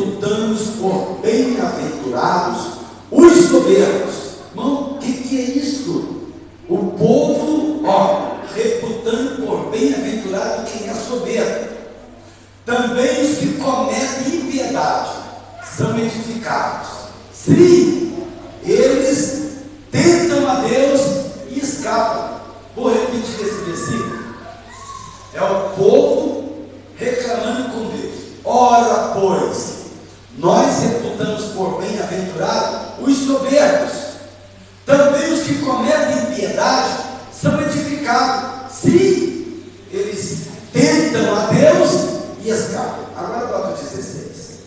reputamos por bem-aventurados os soberbos. Irmão, o que é isso? O povo, reputando por bem-aventurado quem é soberbo. Também os que cometem impiedade são edificados. Sim, eles tentam a Deus e escapam. Vou repetir esse versículo. É o povo reclamando com Deus. Ora, pois, nós reputamos por bem-aventurado os soberbos. Também os que cometem impiedade são edificados. Sim, eles tentam a Deus e escapam. Agora bota o 16.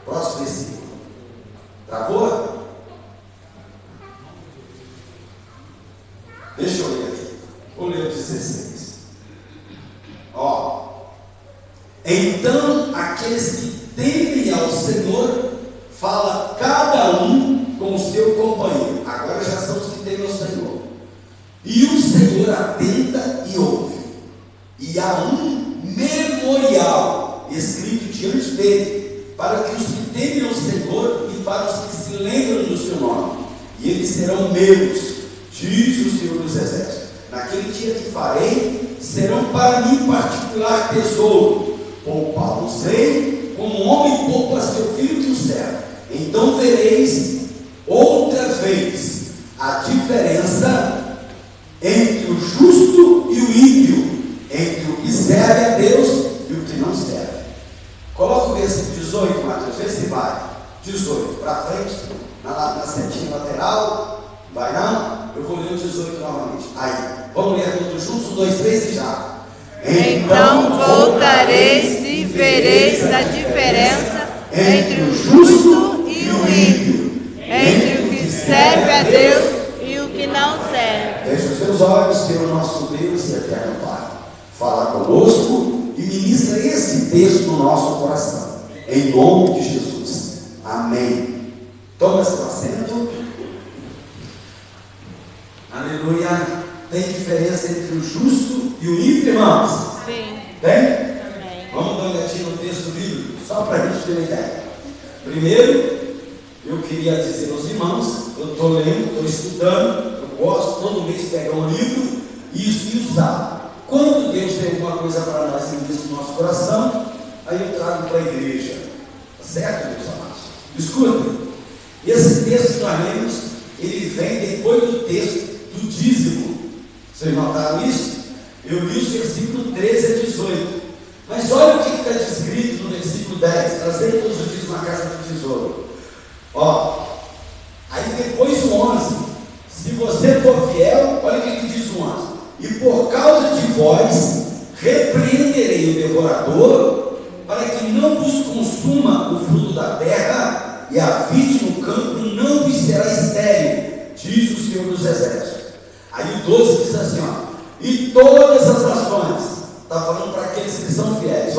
Próximo versículo. Travou? Deixa eu ler aqui. Vou ler o 16. Então aqueles que temem ao Senhor, fala cada um com o seu companheiro. Agora já são os que temem ao Senhor. E o Senhor atenta e ouve. E há um memorial escrito diante dele, para que os que temem ao Senhor e para os que se lembram do seu nome. E eles serão meus, diz o Senhor dos Exércitos. Naquele dia que farei, serão para mim particular tesouro. Poupá-los-ei como um homem poupa seu filho que o serve. Então vereis outra vez a diferença entre o justo e o ímpio, entre o que serve a Deus e o que não serve. Coloca o versículo 18, Mateus, vê se vai. 18, para frente, na setinha lateral. Vai não? Eu vou ler o 18 novamente. Aí, vamos ler todos juntos, 1, 2, 3 e já. Então voltareis e vereis a diferença entre o justo e o ímpio, entre o que serve a Deus e o que não serve. Feche os seus olhos, Senhor nosso Deus e eterno Pai. Fala conosco e ministra esse texto no nosso coração. Em nome de Jesus. Amém. Toma seu assento. Aleluia. Tem diferença entre o justo e o ímpio, irmãos? Sim. Tem? Amém. Vamos dar uma olhadinha no texto bíblico, só para a gente ter uma ideia. Primeiro, eu queria dizer aos irmãos, eu estou lendo, estou estudando, eu gosto todo mês pegar um livro e usar. Quando Deus tem alguma coisa para nós no nosso coração, aí eu trago para a igreja. Tá certo, meus amados? Escuta, esse texto que nós lemos, ele vem depois do texto do dízimo. Vocês notaram isso? Eu li os versículos 13 a 18. Mas olha o que está descrito no versículo 10. Trazei todos os dias na casa do tesouro. Aí depois o 11. Se você for fiel, olha o que diz o 11. E por causa de vós, repreenderei o devorador, para que não vos consuma o fruto da terra, e a vide no campo não vos será estéril, diz o Senhor dos Exércitos. Aí o 12 diz assim, e todas as nações, está falando para aqueles que são fiéis,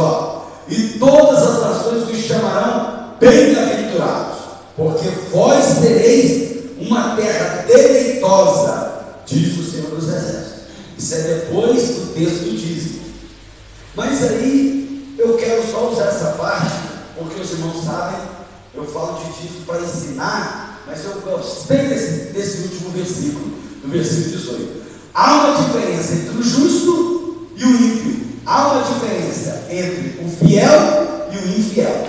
e todas as nações vos chamarão bem-aventurados, porque vós tereis uma terra deleitosa, diz o Senhor dos Exércitos. Isso é depois do texto do dízimo. Mas aí eu quero só usar essa parte, porque os irmãos sabem, eu falo de dízimo para ensinar, mas eu gostei desse último versículo, no versículo 18. Há uma diferença entre o justo e o ímpio. Há uma diferença entre o fiel e o infiel.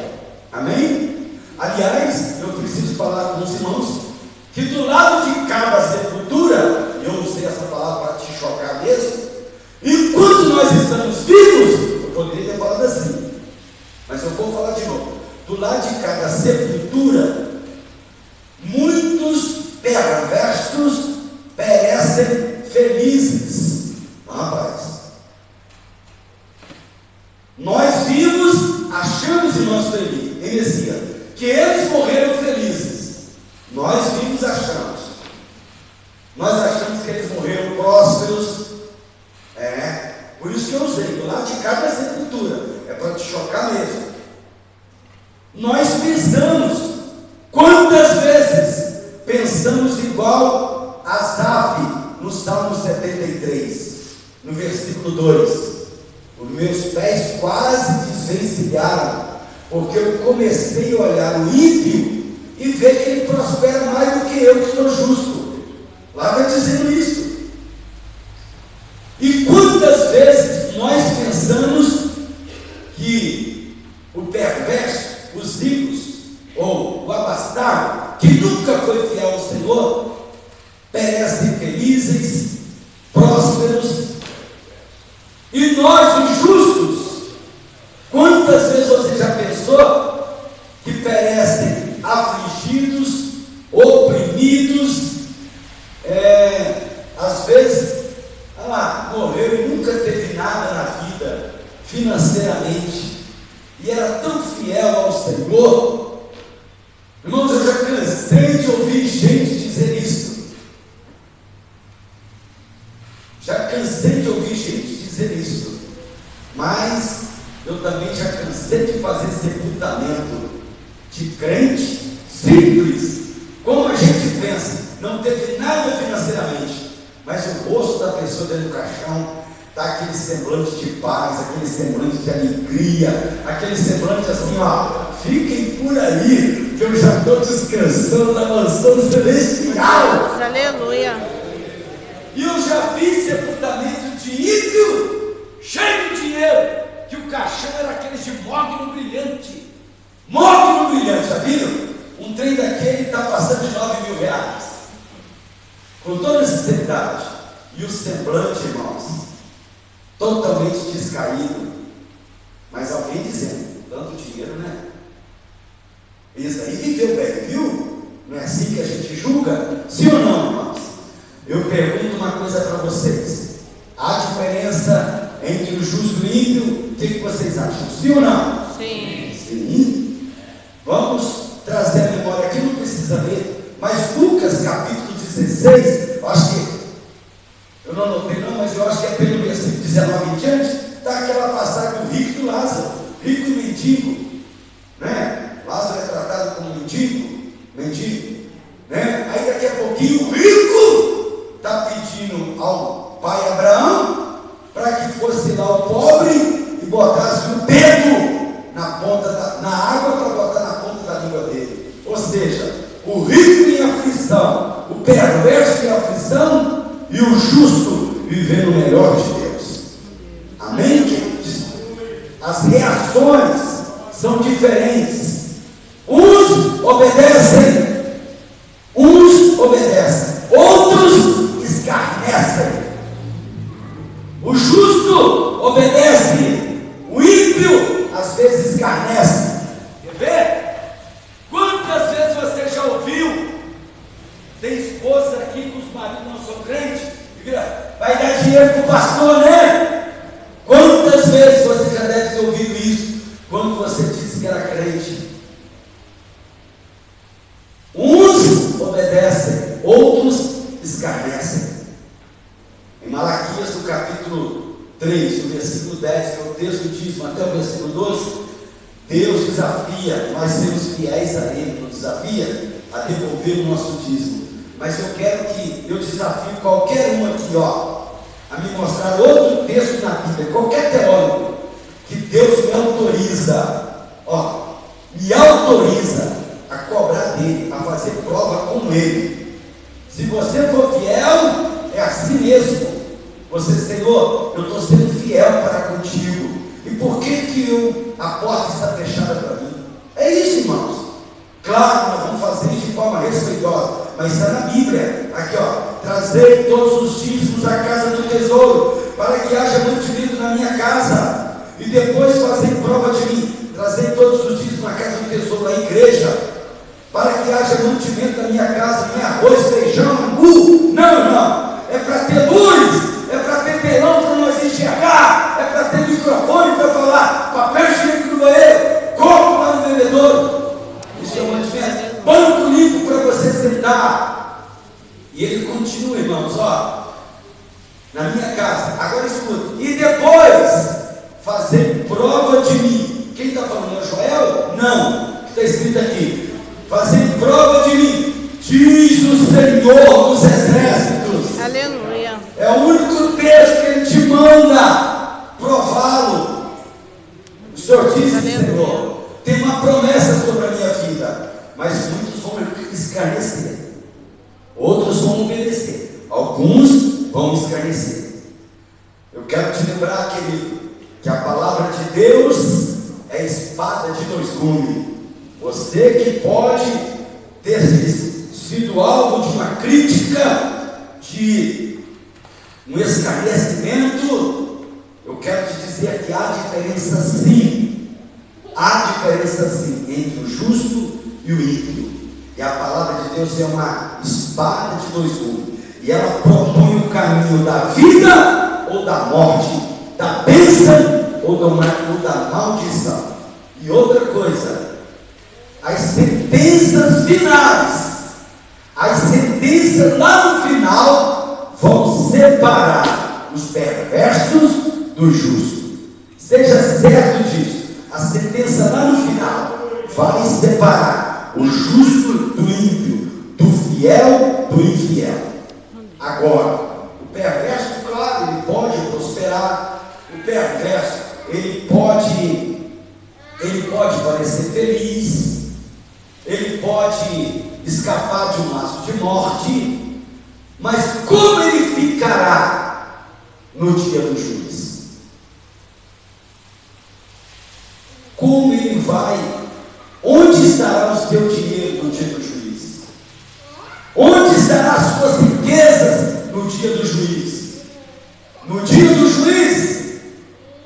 Amém? Aliás, eu preciso falar com os irmãos que do lado de cada sepultura, eu usei essa palavra para te chocar mesmo, enquanto nós estamos vivos, eu poderia ter falado assim, mas eu vou falar de novo. Do lado de cada sepultura, muitos perversos perecem felizes. Rapaz, nós vivos achamos, irmãos felizes, em Messias, que eles morreram felizes. Nós vivos achamos. Nós achamos que eles morreram prósperos. Por isso que eu usei, do lado de cada sepultura, é para te chocar mesmo. Nós pensamos, quantas vezes pensamos igual a Asaf no Salmo 73, no versículo 2: os meus pés quase desvencilharam porque eu comecei a olhar o ímpio e ver que ele prospera mais do que eu que sou justo. Lá vai dizendo isso. E quantas vezes nós pensamos que o perverso, os ricos, ou o abastado, que nunca foi fiel ao Senhor, perecem felizes, prósperos, e nós, os justos, quantas vezes você já pensou que perecem afligidos, oprimidos, às vezes, morreu e nunca teve nada na vida, financeiramente, e era tão fiel ao Senhor. Irmãos, eu já cansei de ouvir gente dizer isso. Já cansei de ouvir gente dizer isso. Mas eu também já cansei de fazer sepultamento de crente simples, como a gente pensa, não teve nada financeiramente, mas o rosto da pessoa dentro do caixão está aquele semblante de paz, aquele semblante de alegria, aquele semblante assim, fiquem por aí, que eu já estou descansando na mansão celestial. Aleluia. E eu já vi sepultamento de ímpio, cheio de dinheiro, que o caixão era aquele de mogno brilhante. Mogno brilhante, já viram? Um trem daquele está passando de 9 mil reais. Com toda sinceridade. E o semblante, irmãos, totalmente descaído. Mas alguém dizendo, tanto dinheiro, né? Isso aí viveu bem, viu? Não é assim que a gente julga? Sim ou não, irmãos? Eu pergunto uma coisa para vocês. Há diferença entre o justo e o ímpio? O que vocês acham? Sim ou não? Sim. Sim. Vamos trazer a memória aqui, não precisa ler. Mas Lucas capítulo 16, eu acho que, eu não anotei não, mas eu acho que é pelo versículo 19 em diante, está aquela passagem do rico e do Lázaro, rico e mendigo, né? Lázaro é tratado como mendigo, né? Aí daqui a pouquinho o rico está pedindo ao pai Abraão para que fosse lá o pobre e botasse um dedo na água para botar na ponta da língua dele. Ou seja, o rico em aflição, o perverso em aflição e o justo vivendo o melhor de Deus. Amém, queridos? As reações são diferentes. Uns obedecem, outros escarnecem. O justo obedece, o ímpio às vezes escarnece. Quer ver? Quantas vezes você já ouviu? Tem esposa aqui que os maridos não são crentes, vai dar dinheiro para o pastor, né? Quantas vezes você já deve ter ouvido isso quando você disse que era crente? Uns obedecem, outros escarnecem. Em Malaquias, no capítulo 3, no versículo 10, que é o texto do dízimo, até o versículo 12, Deus desafia nós sermos fiéis a Ele, não desafia a devolver o nosso dízimo. Mas eu quero que eu desafio qualquer um aqui, a me mostrar outro texto na Bíblia, qualquer teólogo, que Deus me autoriza a cobrar dele, a fazer prova com ele. Se você for fiel, é assim mesmo. Você, Senhor, eu estou sendo fiel para contigo. E por que a porta está fechada para mim? É isso, irmãos. Claro, nós vamos fazer isso de forma respeitosa, mas está na Bíblia. Aqui, trazei todos os dízimos à casa do tesouro, para que haja mantimento na minha casa, e depois fazei prova de mim. Trazei todos os dízimos à casa do tesouro, à igreja, para que haja mantimento na minha casa. Não é arroz, feijão, angu, não, é para ter luz, é para ter telão para nós enxergar, é para ter microfone para falar, papel higiênico no banheiro, copo lá no bebedouro. Isso é um mantimento. Banco limpo para você sentar. E ele continua, irmãos, na minha casa. Agora escuta. E depois fazer prova de mim. Quem está falando? É Joel? Não. Está escrito aqui: fazer prova de mim, diz o Senhor dos Exércitos. Aleluia. É o único texto que ele te manda prová-lo. O Senhor diz, Senhor, tem esclarecer. Eu quero te lembrar, querido, que a palavra de Deus é espada de dois gumes. Você que pode ter sido alvo de uma crítica, de um escarnecimento, eu quero te dizer que há diferença sim. Há diferença sim entre o justo e o ímpio. E a palavra de Deus é uma espada de dois gumes. E ela propõe o caminho da vida ou da morte, da bênção ou da maldição. E outra coisa, as sentenças finais, as sentenças lá no final vão separar os perversos do justo. Seja certo disso. A sentença lá no final vai separar o justo do ímpio, do fiel do infiel. Agora, o perverso, claro, ele pode prosperar. O perverso, ele pode parecer feliz, ele pode escapar de um laço de morte, mas como ele ficará no dia do juiz? Como ele vai? Onde estará o seu dinheiro no dia do juiz? Onde estarão as suas riquezas no dia do juiz? No dia do juiz,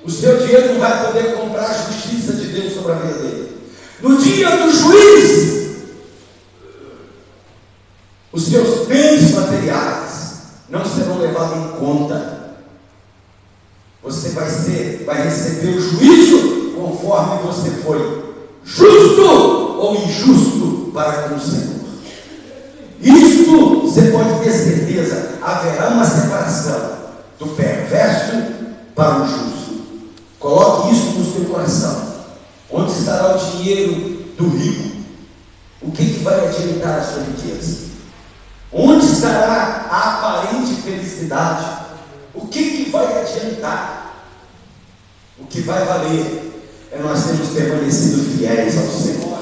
o seu dinheiro não vai poder comprar a justiça de Deus sobre a vida dele. No dia do juiz, os seus bens materiais não serão levados em conta. Você vai receber o juízo conforme você foi justo ou injusto para com o Senhor. Isto você pode ter certeza, haverá uma separação do perverso para o justo. Coloque isso no seu coração. Onde estará o dinheiro do rico? O que vai adiantar a sua riqueza? Onde estará a aparente felicidade? O que vai adiantar? O que vai valer é nós termos permanecido fiéis ao Senhor.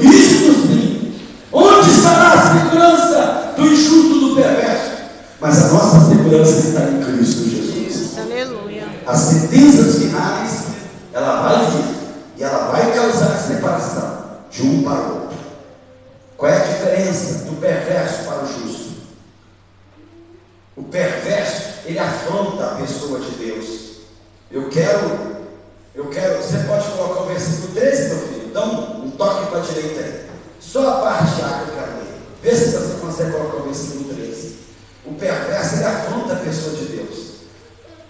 Isso sim. Onde estará a segurança do injusto, do perverso? Mas a nossa segurança está em Cristo Jesus. Aleluia. As sentenças finais, ela vai vir e ela vai causar separação de um para o outro. Qual é a diferença do perverso para o justo? O perverso, ele afronta a pessoa de Deus. Eu quero, você pode colocar o versículo 13, meu filho? Dá um toque para a direita aí. Só a parte A que eu quero ler. Vê se você consegue colocar o versículo 13. O perverso, ele afronta a pessoa de Deus.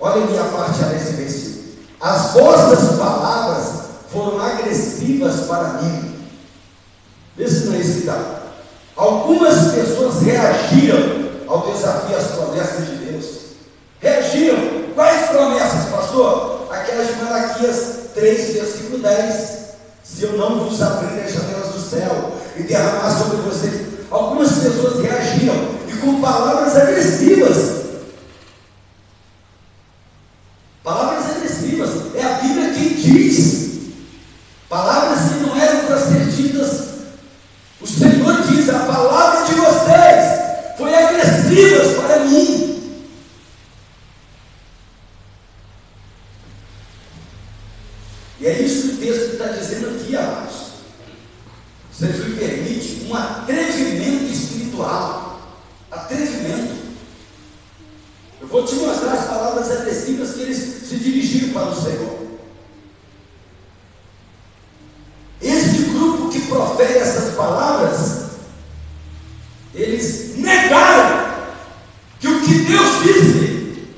Olha aqui a parte A desse versículo. As vossas palavras foram agressivas para mim. Vê se não é isso que está. Algumas pessoas reagiram ao desafio às promessas de Deus. Reagiram. Quais promessas, pastor? Aquelas de Malaquias 3, versículo 10. Se eu não vos abrir as janelas do céu e derramar sobre vocês. Algumas pessoas reagiram e com palavras agressivas. Palavras agressivas. É a Bíblia quem diz. Palavras que não eram para ser ditas. O Senhor diz: a palavra de vocês foi agressiva para mim. E é isso que o texto está dizendo aqui, amados. Você me permite um atrevimento espiritual. Atrevimento. Eu vou te mostrar as palavras agressivas que eles se dirigiram para o Senhor. Este grupo que profere essas palavras, eles negaram que o que Deus disse,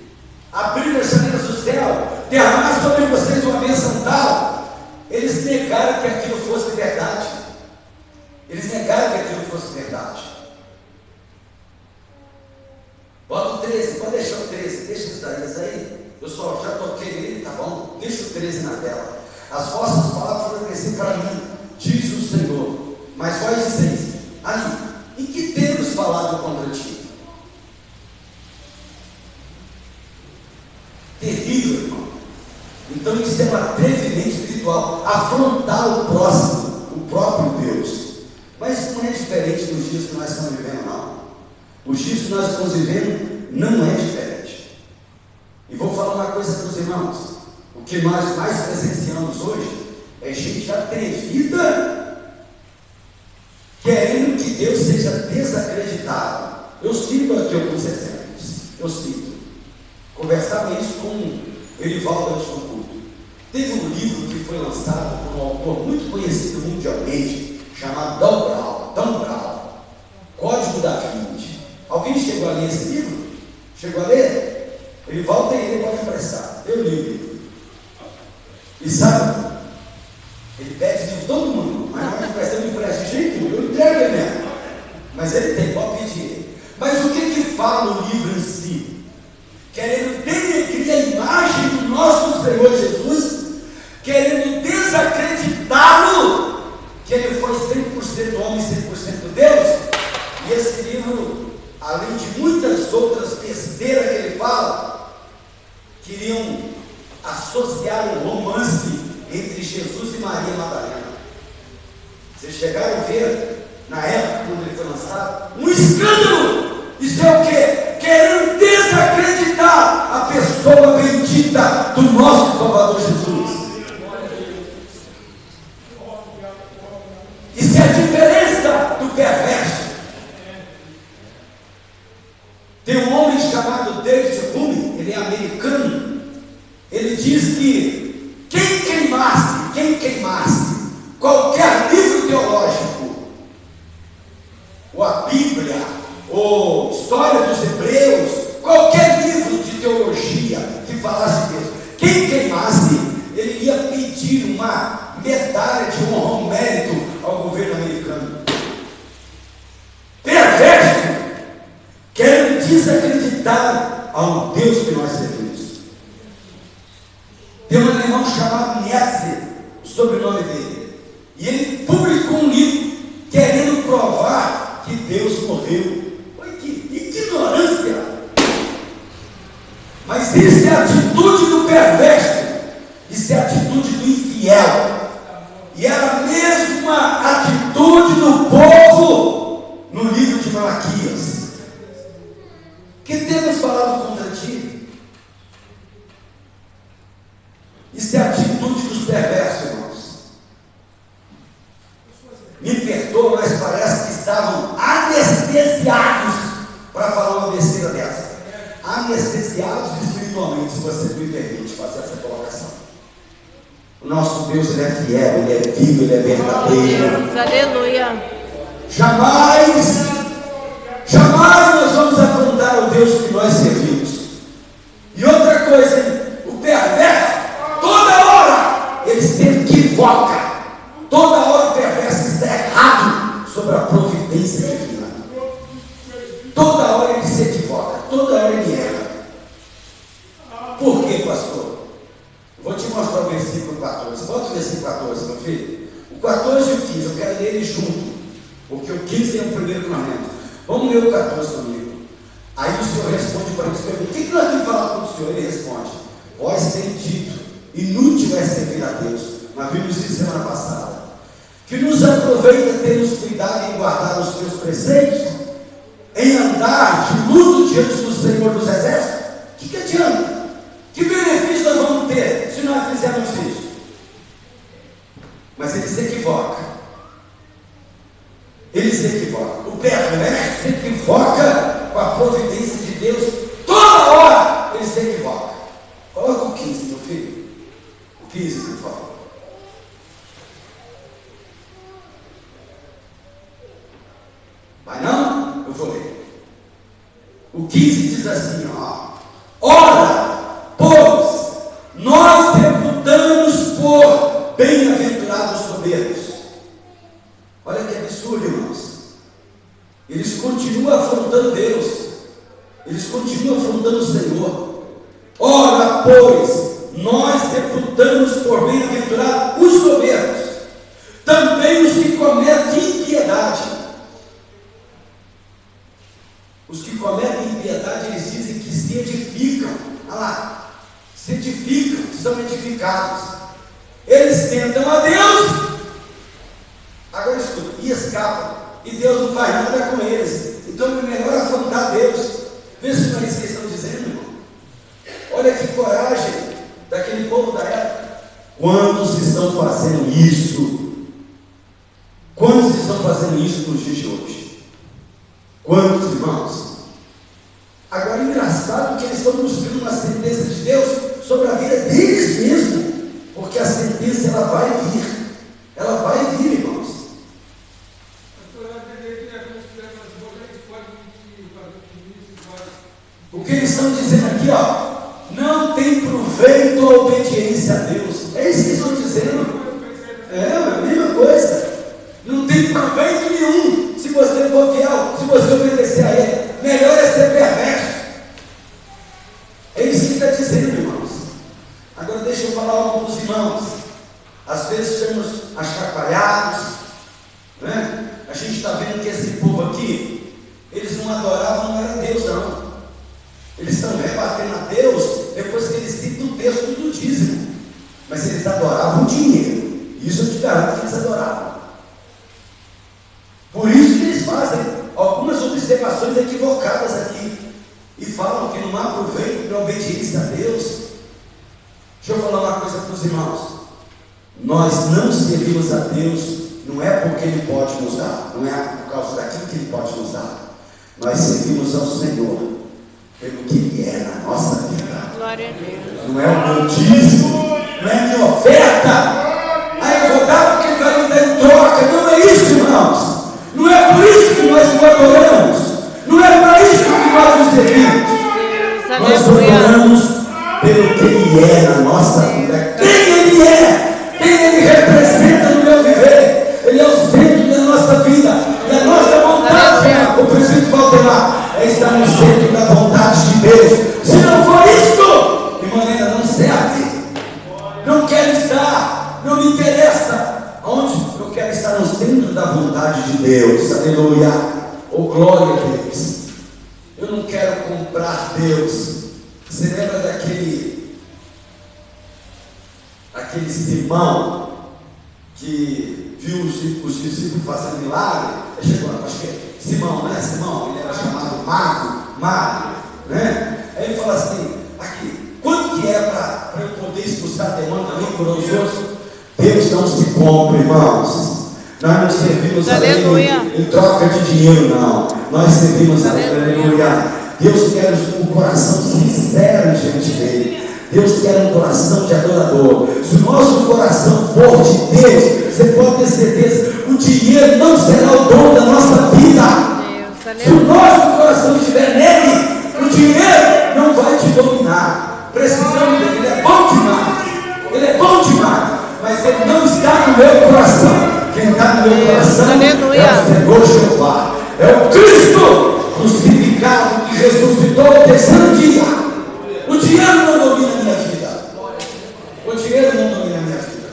abrir as janelas do céu, derramar sobre vocês uma bênção tal, eles negaram que aquilo fosse verdade. Eles negaram que aquilo fosse verdade. Bota o 13, pode deixar o 13, deixa isso aí. Eu só já toquei nele, tá bom? Deixa o 13 na tela. As vossas palavras foram agressivas para mim, diz o Senhor. Mas vós disseis: ali, em que temos falado contra ti? Terrível, irmão. Então isso é um atrevimento espiritual, afrontar o próximo, o próprio Deus. Mas isso não é diferente dos dias que nós estamos vivendo, não. Os dias que nós estamos vivendo não é diferente. que nós mais presenciamos hoje é gente atrevida, querendo que Deus seja desacreditado. Eu cito aqui alguns exemplos. Conversava isso com Erivaldo antes do culto. Teve um livro que foi lançado por um autor muito conhecido mundialmente, chamado Dan Brown, Código da Vinci. Alguém chegou a ler esse livro? Chegou a ler? Erivaldo tem ele, pode emprestar. Eu li o livro. E sabe, ele pede de todo mundo, mas não empresta, eu não empresto de jeito nenhum, eu entrego ele mesmo. Mas ele tem, pode pedir ele. Mas o que fala o livro em si? Querendo denegrir a imagem do nosso Senhor Jesus, querendo desacreditá-lo, que ele foi 100% homem e 100% Deus. E esse livro, além de muitas outras besteiras que ele fala, queriam associar um romance entre Jesus e Maria Madalena. Vocês chegaram a ver, na época, quando ele foi lançado, um escândalo! Isso é o quê? Querendo desacreditar a pessoa bendita do nosso Salvador Jesus. Isso é a diferença do perverso. Tem um homem chamado David Hume, ele é americano. Ele diz que quem queimasse qualquer livro teológico, ou a Bíblia, ou História dos Hebreus, qualquer livro de teologia que falasse disso, quem queimasse, ele ia pedir uma medalha de honra, um mérito ao governo americano. Perverso, querem desacreditar ao Deus que nós servimos. Tem um alemão chamado Nietzsche, o sobrenome dele, e ele publicou um livro querendo provar que Deus morreu. Olha que ignorância! Mas isso é a atitude do perverso, isso é a atitude do infiel, e era a mesma atitude do povo no livro de Malaquias. Que temos falado contra ti? Isso é a atitude dos perversos, irmãos. Me perdoa, mas parece que estavam anestesiados para falar uma besteira dessa. Anestesiados espiritualmente, se você me permite fazer essa colocação. O nosso Deus, ele é fiel, ele é vivo, ele é verdadeiro. Deus, aleluia. Jamais nós vamos afrontar o Deus que nós servimos. E outra coisa, hein? O perverso, toda hora ele se equivoca. Toda hora o perverso está errado sobre a providência divina. Toda hora ele se equivoca, toda hora ele erra. Por quê, pastor? Vou te mostrar o versículo 14. Bota o versículo 14, meu filho. O 14 e o 15, eu quero ler eles juntos, porque o 15 é o primeiro que nós lemos. Vamos ler o 14 comigo. Aí o Senhor responde para eles: o que nós temos que falar com o Senhor? Ele responde: vós tem dito, inútil é servir a Deus. Nós vimos isso semana passada. Que nos aproveita termos cuidado em guardar os teus preceitos, em andar de luto diante do Senhor dos Exércitos? Que adianta? Que benefício nós vamos ter se nós fizermos isso? Mas ele se equivoca. Ele se equivoca. O perverso se equivoca com a providência de Deus. Toda hora ele se equivoca. Coloca o 15, meu filho. O 15, por favor. Vai não? Eu vou ler. O 15 diz assim, ó: ora, pois, nós reputamos por bem-aventurados soberbos. Olha que absurdo, irmãos. Eles continuam afrontando Deus. Eles continuam afrontando o Senhor. Ora, pois, nós reputamos por bem-aventurados os soberbos, também os que cometem impiedade. Os que cometem impiedade, eles dizem que se edificam. Olha lá, se edificam, são edificados. Eles tentam a Deus, agora escuta, e escapam, e Deus não faz nada com eles. Então é melhor afrontar Deus. Vê se não é isso que eles estão dizendo, irmão. Olha que coragem daquele povo novo da era. Quantos estão fazendo isso? Quantos estão fazendo isso nos dias de hoje? Quantos, irmãos? Agora, engraçado que eles estão buscando uma sentença de Deus sobre a vida deles mesmos, porque a sentença ela vai vir. Ela vai vir, irmãos. O que eles estão dizendo aqui, ó, não tem proveito a obediência a Deus. É isso que eles estão dizendo. É a mesma coisa. Não tem proveito nenhum se você for fiel, se você obedecer a Ele. Melhor é ser perverso. É isso que ele está dizendo, irmãos. Agora deixa eu falar algo para os irmãos. Às vezes estamos atrapalhados, né? A gente está vendo que esse povo aqui, eles não adoravam, não era Deus não. Eles estão rebatendo a Deus depois que eles citam o texto do dízimo. Mas eles adoravam o dinheiro. Isso eu te garanto que eles adoravam. Por isso que eles fazem algumas observações equivocadas aqui. E falam que não há proveito para a obediência a Deus. Deixa eu falar uma coisa para os irmãos. Nós não servimos a Deus, não é porque Ele pode nos dar, não é por causa daquilo que Ele pode nos dar. Nós servimos ao Senhor pelo que Ele é na nossa vida. Glória a Deus. Não é o meu dízimo, não é a minha oferta. Aí eu vou dar porque Ele vai me dar em troca. Não é isso, irmãos. Não é por isso que nós o adoramos. Não é para isso que nós o servimos. Nós adoramos pelo que Ele é na nossa vida. Quem Ele é, quem Ele representa no meu viver. Ele é o centro da nossa vida. E a nossa vontade, o presbítero Valdemar, é estar no centro da vontade de Deus. Se não for isto, de maneira não serve. Não quero estar, não me interessa. Onde eu quero estar no centro da vontade de Deus. Aleluia. Oh, glória a Deus. Eu não quero comprar Deus. Você lembra daquele Simão que viu os discípulos fazendo milagre? Ele chegou, acho que é Simão, né? Simão, ele era chamado Mago, né? Aí ele fala assim, aqui, quanto que é para eu poder expulsar demônio também por os outros? Deus não se compra, irmãos. Nós não servimos a Ele em troca de dinheiro, não. Nós servimos a Ele, aleluia. Deus quer um coração sincero diante dEle. Deus quer um coração de adorador. Se o nosso coração for de Deus, você pode ter certeza, o dinheiro não será o dono da nossa vida. Se o nosso coração estiver nele, o dinheiro não vai te dominar. Precisamos dele, ele é bom demais. Ele é bom demais. Mas ele não está no meu coração. Quem está no meu coração é o Senhor Jeová. É o Cristo crucificado que ressuscitou no terceiro dia. O dinheiro não domina a minha vida. O dinheiro não domina a minha vida.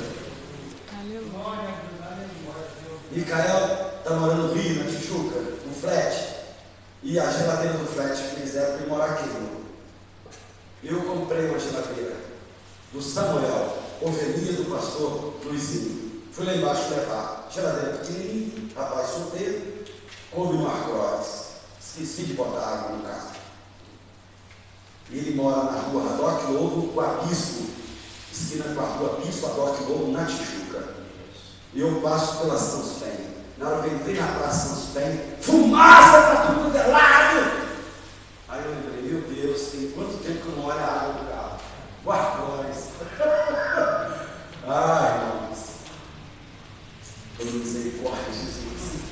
Micael está morando no Rio, na Tijuca, no flat. E a geladeira do flat que eles deram para morar aqui. Eu comprei uma geladeira do Samuel, ovelhinha do pastor Luizinho. Fui lá embaixo levar. Geladeira pequenininha, rapaz solteiro, coube no arco-íris. Esqueci de botar água no carro. E ele mora na rua Radoc Lobo, com a Bispo, esquina com a rua Bispo, Radoc Lobo, na Tijuca. E eu passo pela São Penha. Na hora que eu entrei na Praça São Penha, fumaça para tudo que é lado. Aí eu lembrei, meu Deus, tem quanto tempo que eu não olho a água do carro? O arco-íris. Ai, irmãos. Eu não sei, porra, Jesus.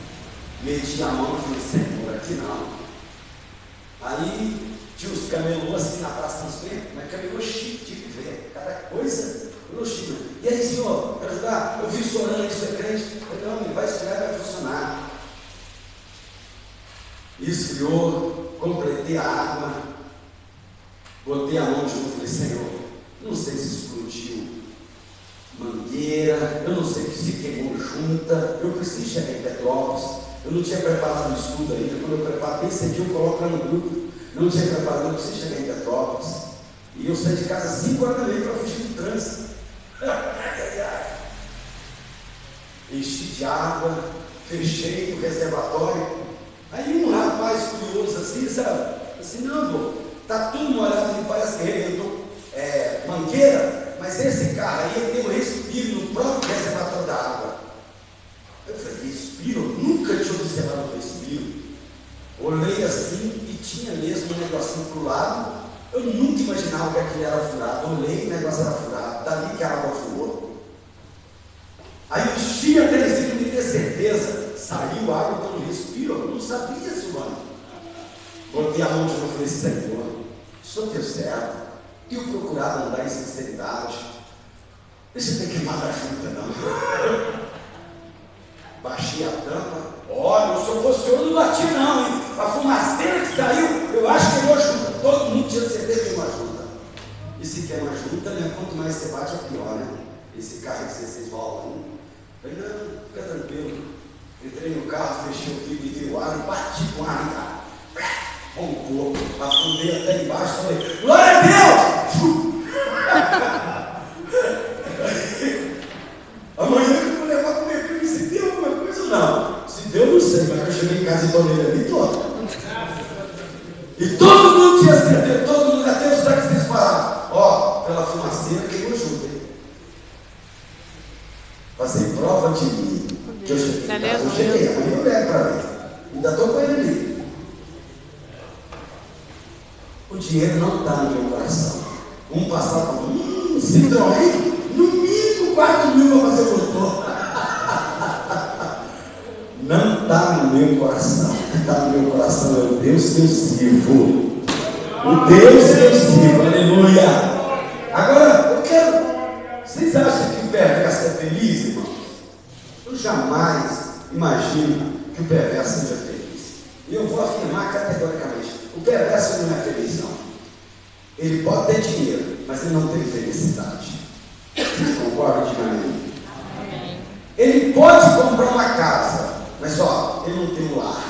Meti a mão e falei, Senhor, aqui não. Aí tinha os camelôs assim na Praça São Penha, mas camelô chique de viver, cada coisa, chique. E aí, senhor, quero ajudar? Eu vi o senhor orando, isso é crente? Eu falei, não, ele vai estudar, vai funcionar. Esfriou, completei a água, botei a mão de novo e falei, Senhor, não sei se explodiu mangueira, eu não sei se queimou junta, eu preciso chegar em Petrópolis. Eu não tinha preparado o estudo ainda. Quando eu preparo bem cedinho, eu coloco lá no grupo. Não tinha preparado, eu preciso chegar em Petrópolis. E eu saí de casa às 5 horas da manhã para fugir do trânsito. Enchi de água, fechei o reservatório. Aí um rapaz curioso assim, sabe? Assim, não, vô, está tudo molhado, parece que arrebentou mangueira, mas esse carro aí tem um respiro no próprio reservatório da água. Eu falei, respiro? Eu nunca tinha observado o respiro. Olhei assim e tinha mesmo um negocinho para o lado. Eu nunca imaginava que aquilo era furado. Olhei e o negócio era furado. Dali que a água furou. Aí eu enchi a Terezinha de ter certeza. Saiu água pelo respiro. Eu não sabia, Silvana. Botei a mão de novo e falei, Senhor, o Senhor deu certo. Tenho procurado andar em sinceridade. Deixa eu ter queimado a junta, não. Baixei a tampa. Olha, se eu fosse eu não bati não, hein? A fumaceira que saiu, eu acho que queimou a junta. Todo mundo tinha certeza que queimou a junta. E se queima a junta, né? Quanto mais você bate, é pior, né? Esse carro que vocês voltam. Falei, não, fica tranquilo. Entrei no carro, fechei o vidro e vi o ar e bati com o ar, cara. Roncou, afundei até embaixo, falei, glória a Deus! Amanhã eu vou levar para o mercado, se deu alguma coisa ou não? Se deu, não sei, mas eu cheguei em casa e falei ali todo. E todo mundo tinha certeza, todo mundo, até os taxistas falaram, ó, pela fumaceira queimou junto, hein? Passei prova de mim, que eu cheguei em casa, eu cheguei, amanhã eu levo para ver. Ainda estou com ele ali. O dinheiro não está no meu coração. Vamos passar por Citroën, no mínimo 4 mil para fazer o motor. Não está no meu coração. O que está no meu coração é o Deus que eu sirvo. O Deus que eu sirvo, aleluia. Agora, eu quero. Vocês acham que o perverso é feliz, irmãos? Eu jamais imagino que o perverso seja feliz. E eu vou afirmar categoricamente. O perverso não é feliz, não. Ele pode ter dinheiro, mas ele não tem felicidade. Vocês concordam? Diga amém. Ele pode comprar uma casa, mas ó, ele não tem um lar.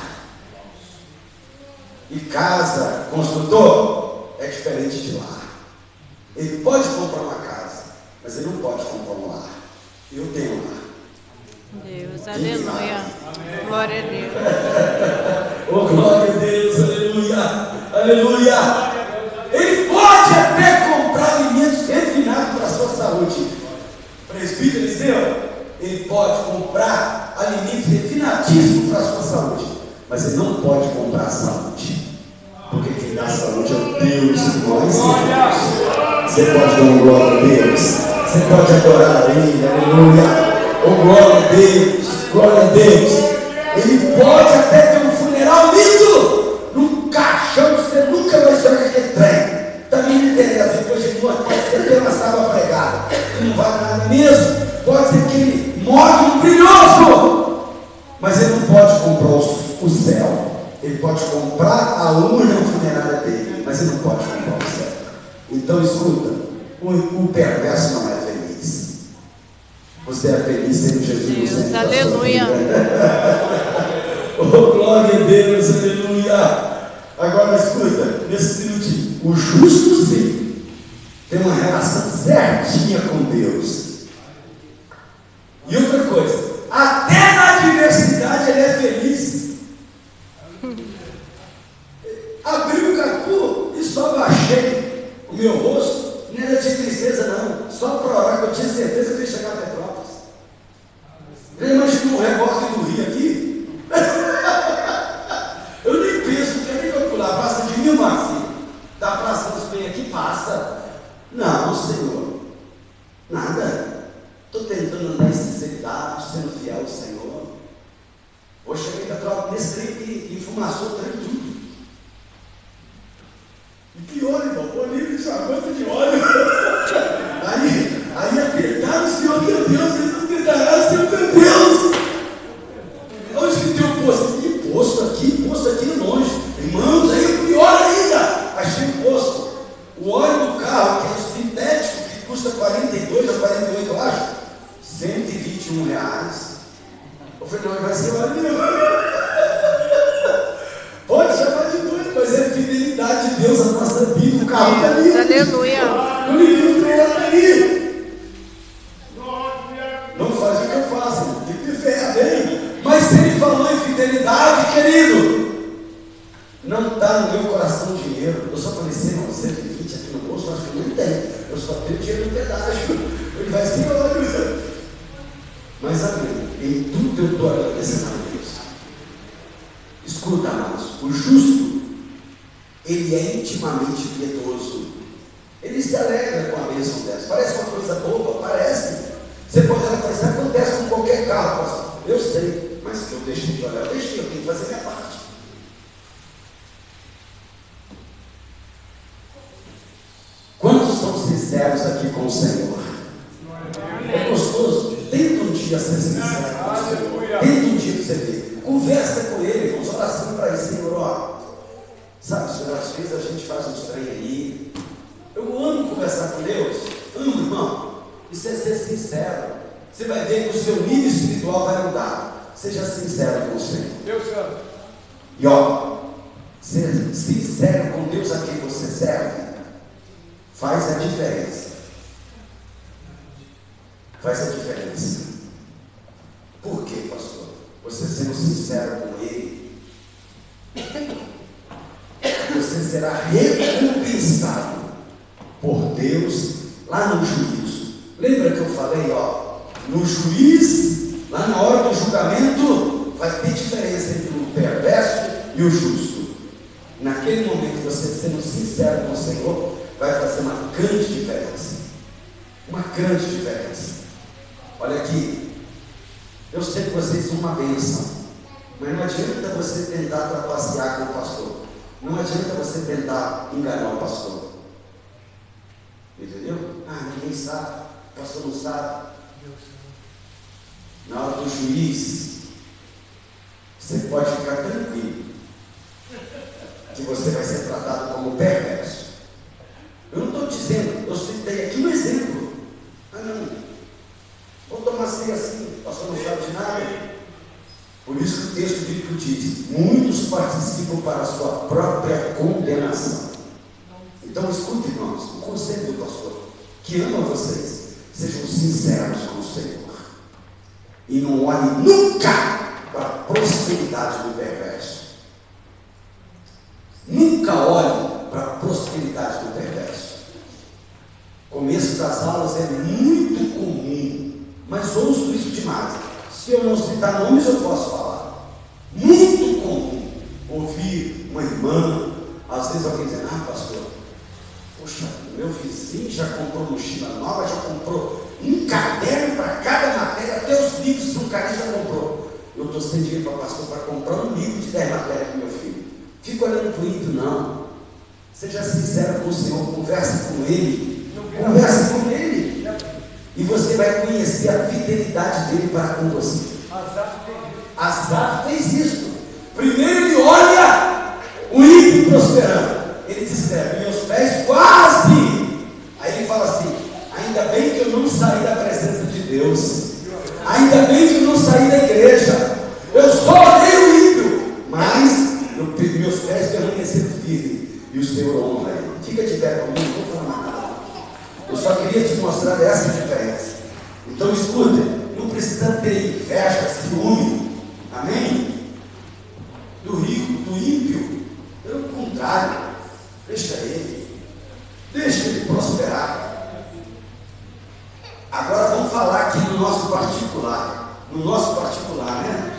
E casa, construtor, é diferente de lar. Ele pode comprar uma casa, mas ele não pode comprar um lar. Eu tenho um lar. Deus, aleluia. Glória a Deus. Oh, glória a Deus, aleluia. Aleluia. Ele pode até comprar alimentos refinados para a sua saúde. Presbítero Eliseu, ele pode comprar alimentos refinadíssimos para a sua saúde, mas ele não pode comprar saúde, porque quem dá saúde é o Deus que nós servimos. Você pode dar uma glória a Deus, você pode adorar a Ele, aleluia. Oh, glória a Deus, glória a Deus. Ele pode até ter um funeral lindo, num caixão que você nunca vai sonhar aquele trem. Também não interessa, depois de morte, pode ser até uma sábua pregada, que não vale nada mesmo. Pode ser que ele morre um brilhoso, mas ele não pode comprar o céu. Ele pode comprar a urna funerária dele, mas ele não pode comprar o céu. Então escuta, o perverso não é feliz. Você é feliz sendo Jesus. Deus, aleluia. Oh, glória a Deus, aleluia. Agora escuta, nesse minutinho, o justo sim tem uma relação certinha com Deus. E outra coisa, até na adversidade ele é feliz. Abri o capô e só baixei o meu rosto, não era de tristeza não, só para orar, que eu tinha certeza que eu ia chegar a Petrópolis. Já imaginou o reboque do rio aqui? Eu nem penso, porque nem vou pular, passa de mil, Marcinho, da Praça dos Penha aqui passa. Não, Senhor, nada. Estou tentando andar em sinceridade, sendo fiel ao Senhor. Vou chegar em Petrópolis nesse trem que enfumaçou o trem tudo. E pior, irmão, o livro de uma gota de óleo. Aí apertaram o Senhor, meu Deus, eles não tentarão, Senhor, meu Deus. Onde que tem um posto? Posto aqui longe. Irmãos, aí é pior ainda. Achei um posto. O óleo do carro, que é sintético, que custa 42 a 48, eu acho, R$121. Eu falei, não, vai ser óleo meu. Pode chamar de doido, mas é fidelidade de Deus a nossa vida. O carro está ali. Aleluia. O livro está ali. Não faz o que eu faço, tem que ter fé, amém? Mas se ele falou em fidelidade, querido, não está no meu coração dinheiro. Eu só falei, 120 aqui no bolso, acho que não tem. Eu só tenho dinheiro no pedágio. Ele vai ser olho. Mas amém, em tudo eu estou agradecendo a Deus. Escuta, amados, o justo, ele é intimamente piedoso. Ele se alegra com a bênção dessa. Parece uma coisa boba, parece. Você pode falar, isso acontece com qualquer carro, pastor. Eu sei, mas eu deixei de olhar, eu tenho que fazer minha parte. Quantos são sinceros aqui com o Senhor? É gostoso? Tenta um dia ser sincero com o Senhor. Tenta um dia você ver. Conversa com Ele, irmãos. Oração para Ele, Senhor, ó. Sabe, Senhor, às vezes a gente faz uns trem aí. Eu amo conversar com Deus. Amo, irmão. Isso é ser sincero. Você vai ver que o seu nível espiritual vai mudar. Seja sincero com o Senhor. Deus sabe. E ó, ser sincero com Deus a quem você serve faz a diferença. Faz a diferença. Por quê, pastor? Você sendo sincero com Ele, você será recompensado por Deus lá no juízo. Lembra que eu falei, ó, no juiz, lá na hora do julgamento, vai ter diferença entre o perverso e o justo. Naquele momento, você sendo sincero com o Senhor, vai fazer uma grande diferença. Uma grande diferença. Olha aqui, eu sei que vocês são uma bênção, mas não adianta você tentar trapacear com o pastor. Não adianta você tentar enganar o pastor. Entendeu? Ah, ninguém sabe, o pastor não sabe. Na hora do juiz, você pode ficar tranquilo que você vai ser tratado como perverso. Eu não estou dizendo, eu citei aqui um exemplo. Ah, não, vou tomar ceia assim, o pastor não sabe de nada. Por isso que o texto bíblico diz: muitos participam para a sua própria condenação. Então escute, irmãos, o conselho do pastor, que ama vocês, sejam sinceros com o Senhor. E não olhe nunca para a prosperidade do perverso. Nunca olhe para a prosperidade do perverso. Começo das aulas é muito comum, mas ouço isso demais. Se eu não citar nomes, eu posso falar. Muito comum ouvir uma irmã, às vezes alguém dizendo: ah, pastor, poxa, meu vizinho já comprou mochila nova, já comprou um caderno para cada matéria, até os livros que um cara já comprou. Eu estou sem dinheiro para pastor para comprar um livro de 10 matérias para o meu filho. Fica olhando para o ímpio, não. Seja sincero com o Senhor, converse com Ele. Converse com Ele. E você vai conhecer a fidelidade dele para com você. Asaf fez isso. Primeiro ele olha o ímpio prosperando. Ele descreve: meus pés quase. Aí ele fala assim: ainda bem que eu não saí da presença de Deus. Ainda bem que eu não saí da igreja. Eu só odeio o ímpio, mas meus pés permaneceram firmes. E o Senhor honra ele. Fica de pé comigo, não vou falar nada. Eu só queria te mostrar essa diferença. Então escuta, não precisa ter inveja, ciúme, amém? Do rico, do ímpio. Pelo contrário, deixa ele prosperar. Agora vamos falar aqui no nosso particular. No nosso particular, né?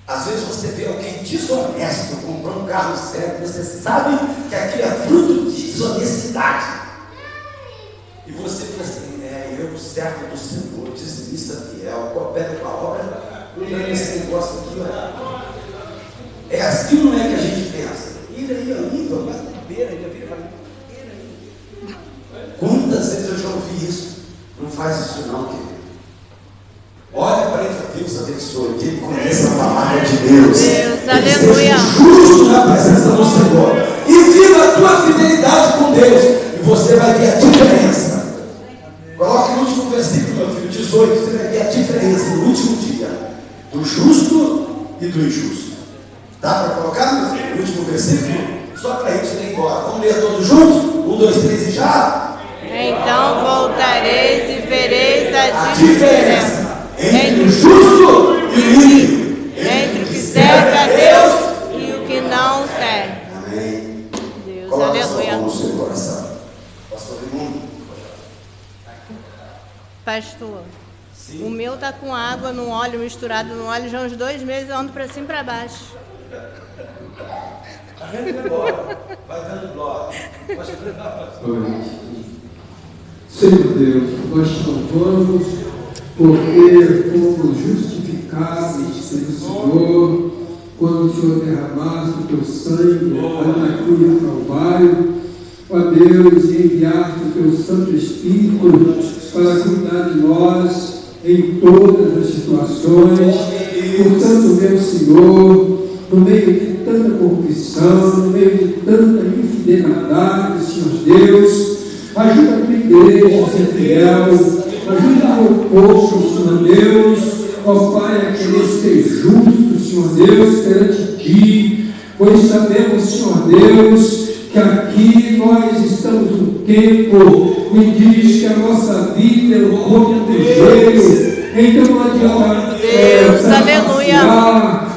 Às vezes você vê alguém desonesto comprando um carro certo, você sabe que aquilo é fruto de desonestidade. E você pensa assim: eu servo do Senhor, dizimista fiel, coopero com a obra, não é esse negócio aqui, ó. É assim, não é que a gente pensa? Ele aí, amigo, vai na beira, ele vira e fala: quantas vezes eu já ouvi isso? Não faz isso não, querido. Olha para ele, Deus abençoe, que ele conheça a palavra de Deus. Deus, aleluia. Justo na presença do Senhor. E viva a tua fidelidade com Deus. E você vai ver a diferença. Coloque no último versículo, meu filho, 18. Você vai ver a diferença no último dia do justo e do injusto. Dá para colocar, meu filho, no último versículo? Só para a gente ir embora. Vamos ler todos juntos? 1, 2, 3 e já? Então voltareis e vereis a diferença entre o justo e o ímpio, entre o que serve a Deus e o que não serve. Amém. Deus, Coloque sua aleluia. mão no seu coração. Pastor Pastor, Sim. o meu tá com água no óleo, misturado no óleo, já uns 2 meses eu ando para cima e para baixo. Vai dando glória. Vai dando glória. Senhor Deus, nós te louvamos porque fomos justificados pelo Senhor quando o Senhor derramasse o teu sangue na cruz do Calvário. Ó Deus, e enviaste o teu Santo Espírito para cuidar de nós em todas as situações. Portanto, meu Senhor, no meio de tanta corrupção, no meio de tanta infidelidade, Senhor Deus, ajuda a tua igreja a ser fiel, ajuda o meu povo, Senhor Deus, ó Pai, a querer ser justo, Senhor Deus, perante ti, pois sabemos, Senhor Deus, que aqui nós estamos no tempo e diz que a nossa vida é o corpo do joelho, então não adianta Deus, aleluia.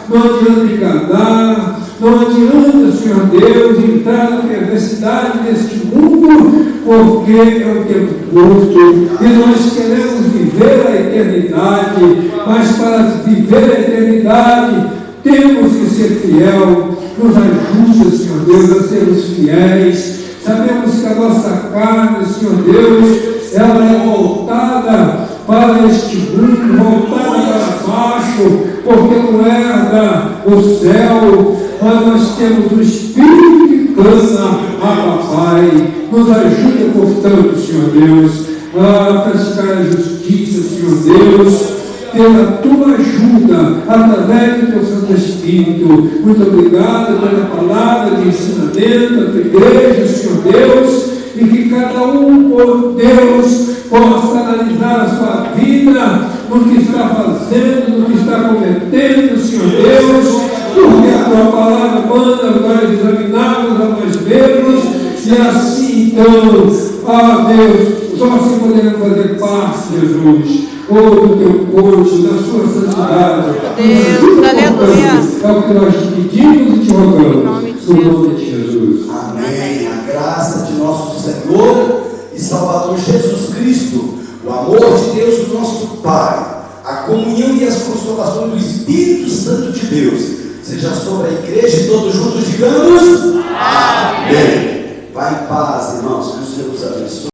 não adianta enganar, não adianta, Senhor Deus, entrar na perversidade deste mundo, porque é um tempo curto e nós queremos viver a eternidade, mas para viver a eternidade temos que ser fiel. Nos ajuda, Senhor Deus, a sermos fiéis. Sabemos que a nossa carne, Senhor Deus, ela é voltada para este mundo, voltada para baixo, porque não herda o céu, mas nós temos o Espírito que clama a Papai. Nos ajuda, portanto, Senhor Deus, a praticar a justiça, Senhor Deus, pela tua ajuda, através do teu Santo Espírito. Muito obrigado pela palavra de ensinamento da tua igreja, Senhor Deus, e que cada um, por Deus, possa analisar a sua vida, no que está fazendo, no que está cometendo, Senhor Deus, porque a tua palavra manda nós examinarmos a nós mesmos, e assim então, ó Deus, só assim podemos fazer parte, Jesus, ou do teu corpo, da sua santidade. Deus, aleluia. É o que nós te pedimos e te rogamos, no nome de Jesus. Amém. A graça de nosso Senhor e Salvador Jesus Cristo, o amor de Deus, o nosso Pai, a comunhão e as consolações do Espírito Santo de Deus, seja sobre a igreja e todos juntos digamos amém. Vai em paz, irmãos, que o Senhor os abençoe.